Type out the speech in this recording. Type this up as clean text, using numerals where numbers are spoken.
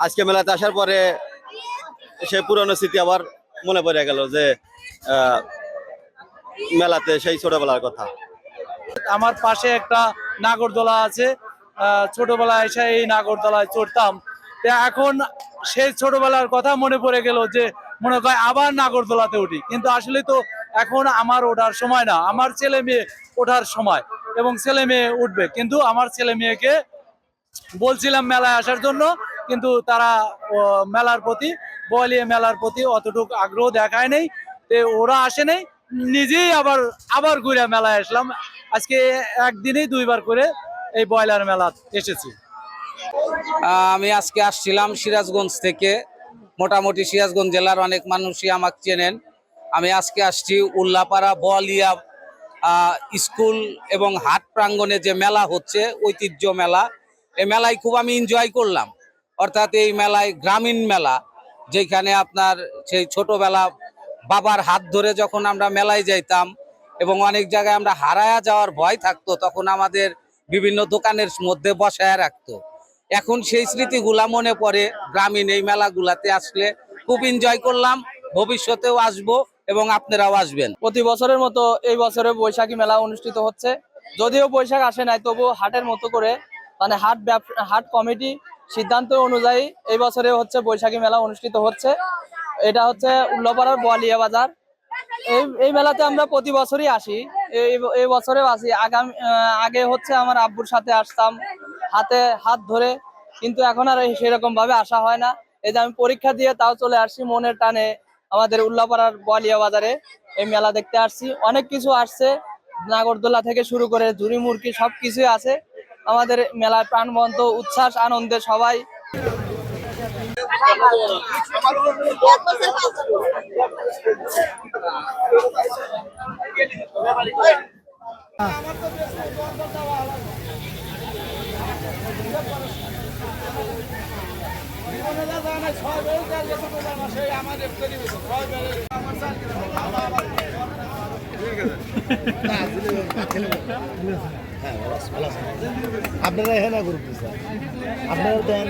আজকে মেলাতে আসার পরে সেই পুরনো স্মৃতি আবার মনে পড়ে গেল যে মেলাতে সেই ছোটবেলার কথা। আমার পাশে একটা নাগরদোলা আছে, ছোটবেলায় এসে এই নাগরদোলায় চড়তাম। এখন সেই ছোটবেলার কথা মনে পড়ে গেল যে মনে হয় আবার নাগরদোলাতে উঠি, কিন্তু আসলে তো এখন আমার ওঠার সময় না, আমার ছেলে মেয়ে ওঠার সময় এবং ছেলে মেয়ে উঠবে। কিন্তু আমার ছেলে মেয়েকে বলছিলাম মেলায় আসার জন্য, কিন্তু তারা মেলার প্রতি বলিয়ে মেলার প্রতি অতটুকু আগ্রহ দেখায় নেই, ওরা আসে নেই। নিজেই আবার আবার ঘুরে মেলায় আসলাম। আজকে একদিনেই দুইবার করে এই ব্রয়লার মেলা এসেছি। আমি আজকে আসছিলাম সিরাজগঞ্জ থেকে। মোটামুটি সিরাজগঞ্জ জেলার অনেক মানুষই আমাকে চেনেন। আমি আজকে আসছি উল্লাপাড়া বলিয়া স্কুল এবং হাট প্রাঙ্গণে যে মেলা হচ্ছে, ঐতিহ্য মেলা। এই মেলায় খুব আমি এনজয় করলাম। অর্থাৎ এই মেলায় গ্রামীণ মেলা, যেখানে আপনার সেই ছোটবেলা বাবার হাত ধরে যখন আমরা মেলায় যাইতাম এবং অনেক জায়গায় আমরা হারায়া যাওয়ার ভয় থাকতো, তখন আমাদের বিভিন্ন দোকানের মধ্যে বসায় রাখতো। এখন সেই স্মৃতিগুলা মনে পড়ে গ্রামীণ এই মেলাগুলাতে আসলে। খুব এনজয় করলাম, ভবিষ্যতেও আসবো এবং আপনারাও আসবেন। প্রতি বছরের মতো এই বছরে বৈশাখী মেলা অনুষ্ঠিত হচ্ছে। যদিও বৈশাখ আসে নাই, তবু হাটের মতো করে মানে হাট কমিটি সিদ্ধান্ত অনুযায়ী এই বছরে হচ্ছে বৈশাখী মেলা অনুষ্ঠিত হচ্ছে। এটা হচ্ছে উল্লাপাড়ার বোয়ালিয়া বাজার। এই মেলাতে আমরা প্রতি বছরই আসি, এই বছরেও আসি। আগে হচ্ছে আমার আব্বুর সাথে আসতাম হাতে হাত ধরে, কিন্তু এখন আর সেরকম ভাবে আসা হয় না। এই যে আমি পরীক্ষা দিয়ে তাও চলে আসছি মনের টানে আমাদের উল্লাপাড়ার বোয়ালিয়া বাজারে এই মেলা দেখতে আসছি। অনেক কিছু আসছে, নাগরদোলা থেকে শুরু করে ঝুড়ি মুরগি সবকিছুই আছে। আমাদের মেলায় প্রাণবন্ত উচ্ছ্বাস আনন্দে সবাই। আপনারা এখানে গ্রুপ আপনারা দেন